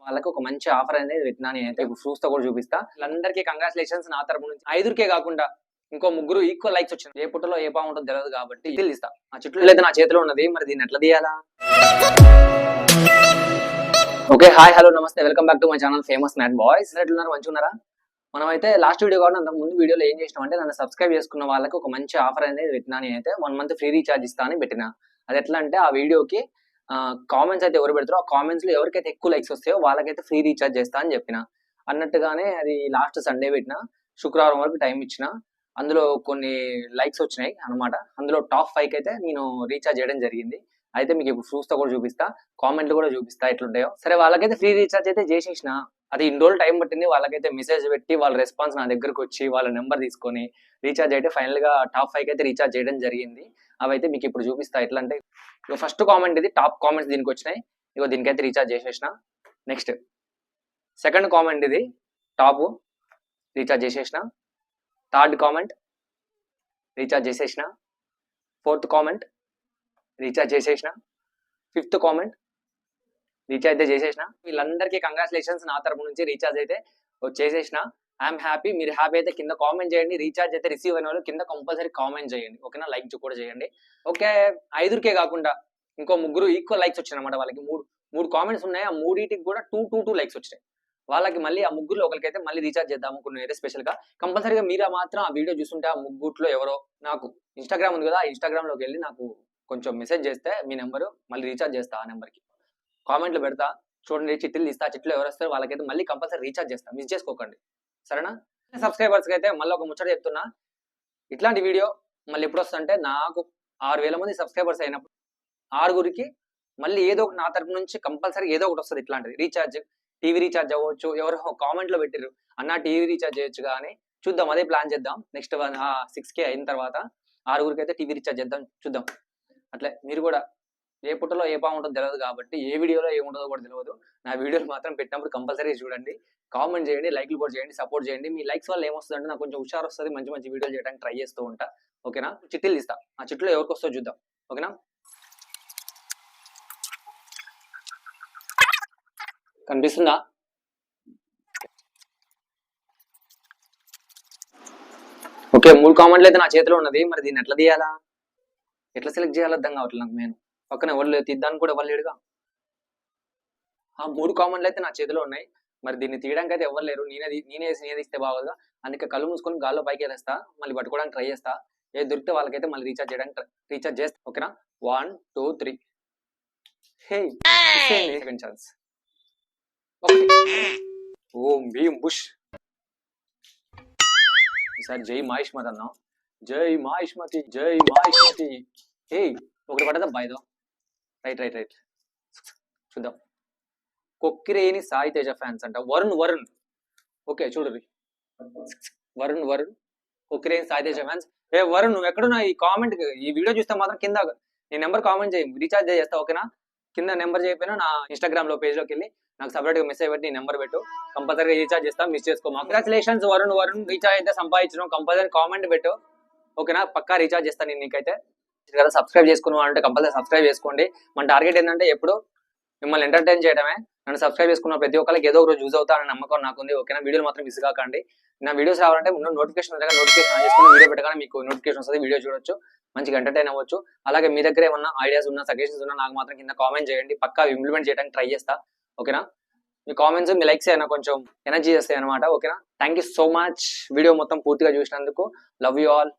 వాళ్ళకి ఒక మంచి ఆఫర్ అనేది పెట్టినా నేనైతే ప్రూఫ్స్ తో కూడా చూపిస్తా. వీళ్ళందరికీ కంగ్రాచులేషన్స్ నా తరపు నుంచి. 5కే కాకుండా ఇంకో 3 ఈక్వల్ లైక్స్ వచ్చినాయి. ఏ పుట్టలో ఏ పాము ఉంటుందో తెలియదు కాబట్టి ఇది తీస్తా. ఆ చుట్టూ అయితే నా చేతిలో ఉన్నది, మరి దీన్ని ఎట్లా తీయాలా? ఓకే, హాయ్ హలో నమస్తే, welcome back to my channel famous mat boys. ఎట్లున్నారు, మంచిగా ఉన్నారా? మనం అయితే లాస్ట్ వీడియో కాబట్టి అంతకు ముందు వీడియోలో ఏం చేసినాం అంటే, నన్ను సబ్స్క్రైబ్ చేసుకున్న వాళ్ళకి ఒక మంచి ఆఫర్ అనేది పెట్టినా నేనైతే 1 మంత్ ఫ్రీ రీఛార్జ్ ఇస్తా అని పెట్టినా. అది ఎట్లా అంటే, ఆ వీడియోకి కామెంట్స్ అయితే ఎవరు పెడతారో ఆ కామెంట్స్ లో ఎవరికైతే ఎక్కువ లైక్స్ వస్తాయో వాళ్ళకైతే ఫ్రీ రీఛార్జ్ చేస్తా అని చెప్పిన. అన్నట్టుగానే అది లాస్ట్ సండే పెట్టిన, శుక్రవారం వరకు టైం ఇచ్చిన. అందులో కొన్ని లైక్స్ వచ్చినాయి అనమాట. అందులో టాప్ 5 అయితే నేను రీఛార్జ్ చేయడం జరిగింది. అయితే మీకు ఇప్పుడు ప్రూఫ్స్ తో కూడా చూపిస్తా, కామెంట్లు కూడా చూపిస్తా ఎట్లుంటాయో. సరే, వాళ్ళకైతే ఫ్రీ రీఛార్జ్ అయితే చేసేసిన. అది ఇన్ని రోజులు టైం పట్టింది. వాళ్ళకైతే మెసేజ్ పెట్టి వాళ్ళ రెస్పాన్స్ నా దగ్గరకు వచ్చి వాళ్ళ నెంబర్ తీసుకొని రీఛార్జ్ అయితే ఫైనల్ గా టాప్ 5 అయితే రీఛార్జ్ చేయడం జరిగింది. అవైతే మీకు ఇప్పుడు చూపిస్తా. ఎట్లా అంటే, ఇక ఫస్ట్ కామెంట్ ఇది, టాప్ కామెంట్స్ దీనికి వచ్చినాయి. ఇగో దీనికైతే రీఛార్జ్ చేసేసిన. నెక్స్ట్ సెకండ్ కామెంట్ ఇది, టాప్, రీఛార్జ్ చేసేసిన. థర్డ్ కామెంట్ రీఛార్జ్ చేసేసిన. ఫోర్త్ కామెంట్ రీఛార్జ్ చేసేసిన. ఫిఫ్త్ కామెంట్ రీఛార్జ్ అయితే చేసేసిన. వీళ్ళందరికీ కంగ్రాచులేషన్స్ నా తరపు నుంచి. రీఛార్జ్ అయితే చేసేసిన. I'm happy. మీరు హ్యాపీ అయితే కింద కామెంట్ చేయండి. రీఛార్జ్ అయితే రిసీవ్ అయిన వాళ్ళు కింద కంపల్సరీ కామెంట్ చేయండి, ఓకేనా? లైక్ కూడా చేయండి. ఓకే, 5కే కాకుండా ఇంకో 3 ఈక్వల్ లైక్స్ వచ్చినాయి అనమాట. వాళ్ళకి మూడు కామెంట్స్ ఉన్నాయి. ఆ మూడింటికి కూడా 2 లైక్స్ వచ్చినాయి. వాళ్ళకి మళ్ళీ ఆ 3లో ఒకరికైతే మళ్ళీ రీఛార్జ్ చేద్దాం అనుకున్నాను అయితే స్పెషల్ గా. కంపల్సరీగా మీరు మాత్రం ఆ వీడియో చూస్తుంటే ఆ 3లో ఎవరో నాకు ఇన్స్టాగ్రామ్ ఉంది కదా, ఆ ఇన్స్టాగ్రామ్ లోకి వెళ్ళి నాకు కొంచెం మెసేజ్ చేస్తే మీ నెంబరు మళ్ళీ రీఛార్జ్ చేస్తా. ఆ నెంబర్కి కామెంట్లు పెడతా, చూడండి, చిట్టీలు ఇస్తా. చిట్లు ఎవరు వస్తారు వాళ్ళకైతే మళ్ళీ కంపల్సరీ రీఛార్జ్ చేస్తా, మిస్ చేసుకోకండి, సరేనా? సబ్స్క్రైబర్స్కి అయితే మళ్ళీ ఒక ముచ్చట చెప్తున్నా. ఇట్లాంటి వీడియో మళ్ళీ ఎప్పుడు వస్తుందంటే, నాకు 6,000 మంది సబ్స్క్రైబర్స్ అయినప్పుడు 6గురికి మళ్ళీ ఏదో ఒకటి నా తరపు నుంచి కంపల్సరీ ఏదో ఒకటి వస్తుంది. ఇట్లాంటిది రీఛార్జ్, టీవీ రీఛార్జ్ అవ్వచ్చు. ఎవరో కామెంట్ లో పెట్టిర్రు, అన్న టీవీ రీఛార్జ్ చేయొచ్చు కానీ చూద్దాం, అదే ప్లాన్ చేద్దాం. నెక్స్ట్ 6K అయిన తర్వాత 6గురికి అయితే టీవీ రీఛార్జ్ చేద్దాం, చూద్దాం. అట్లే మీరు కూడా ఏ పుట్టలో ఏ పాము ఉంటుందో తెలియదు కాబట్టి, ఏ వీడియోలో ఏముంటుందో కూడా తెలియదు. నా వీడియోలు మాత్రం పెట్టినప్పుడు కంపల్సరీ చూడండి, కామెంట్ చేయండి, లైక్లు కూడా చేయండి, సపోర్ట్ చేయండి. మీ లైక్స్ వల్ల ఏమొస్తుందంటే నాకు కొంచెం హుషారు వస్తుంది, మంచి మంచి వీడియోలు చేయడానికి ట్రై చేస్తూ ఉంటా, ఓకేనా? చిట్టీలు ఇస్తా, ఆ చిట్లో ఎవరికి వస్తుందో చూద్దాం, ఓకేనా? కనిపిస్తుందా? ఓకే, 3 కామెంట్లు అయితే నా చేతిలో ఉన్నది. మరి దీన్ని ఎట్లా తీయాలా, ఎట్లా సెలెక్ట్ చేయాలో అర్థం కావట్లేదు నాకు. నేను పక్కన ఎవరు తీద్దానికి కూడా ఎవరు లేడుగా. ఆ 3 కామెంట్లు అయితే నా చేతిలో ఉన్నాయి. మరి దీన్ని తీయడానికి అయితే ఎవరు లేరు. నేనే తీస్తే బాగోదుగా. అందుకే కళ్ళు మూసుకొని గాల్లో పైకి వెళ్ళేస్తా, మళ్ళీ పట్టుకోవడానికి ట్రై చేస్తా. ఏది దొరికితే వాళ్ళకైతే మళ్ళీ రీఛార్జ్ చేస్తా, ఓకేనా? 1 2 3. హే, సెకండ్ ఛాన్స్. ఓం భీం బుష్. ఈసారి జై మాయిష్మతి అన్నాం. జై మాయిష్మతి, జై మాయిష్మతి. హే, ఒకటి పడదా బాయ్దో. రైట్ చూద్దాం. కొక్కిరేని సాయి తేజ ఫ్యాన్స్ అంట. వరుణ్. ఓకే, చూడరు. వరుణ్ కొక్కిరేని సాయి తేజ ఫ్యాన్స్. ఏ వరుణ్, నువ్వు ఎక్కడున్నా? ఈ కామెంట్, ఈ వీడియో చూస్తే మాత్రం కింద నీ నెంబర్ కామెంట్ చేయి, రీఛార్జ్ చేస్తా, ఓకేనా? కింద నెంబర్ చేయకపోయినా నా ఇన్స్టాగ్రామ్ లో పేజ్ లోకి వెళ్ళి నాకు సపరేట్ గా మెసేజ్ పెట్టి నీ నెంబర్ పెట్టు, కంపల్సరీ రీఛార్జ్ చేస్తా, మిస్ చేసుకో. కంగ్రాచులేషన్స్ వరుణ్, రీఛార్జ్ అయితే సంపాదించడం. కంపల్సరీ కామెంట్ పెట్టు, ఓకేనా? పక్కా రీఛార్జ్ చేస్తాను నేను నీకైతే. సబ్స్క్రైబ్ చేసుకున్నావు అంటే కంపల్సరీ సబ్స్క్రైబ్ చేసుకోండి. మన టార్గెట్ ఏంటంటే ఎప్పుడు మిమ్మల్ని ఎంటర్టైన్ చేయడమే. నన్ను సబ్స్క్రైబ్ చేసుకున్న ప్రతి ఒక్కరికి ఏదో ఒక రోజు యూజ్ అవుతా అనే నమ్మకం నాకుంది, ఓకేనా? వీడియోలు మాత్రం మిస్ కాకండి. నా వీడియోస్ రావాలంటే ముందు నోటిఫికేషన్ ఆన్ చేసుకుని వీడియో పెట్టగానే మీకు నోటిఫికేషన్ వస్తుంది, వీడియో చూడొచ్చు, మంచిగా ఎంటర్టైన్ అవ్వచ్చు. అలాగే మీ దగ్గర ఏమన్నా ఐడియాస్ ఉన్నా, సజెషన్స్ ఉన్నా నాకు మాత్రం కింద కామెంట్ చేయండి, పక్కా ఇంప్లిమెంట్ చేయడానికి ట్రై చేస్తా, ఓకేనా? మీ కామెంట్స్, మీ లైక్స్ అయినా కొంచెం ఎనర్జీ చేస్తాయి అనమాట, ఓకేనా? Thank you so much video మొత్తం పూర్తిగా చూసినందుకు. Love you all.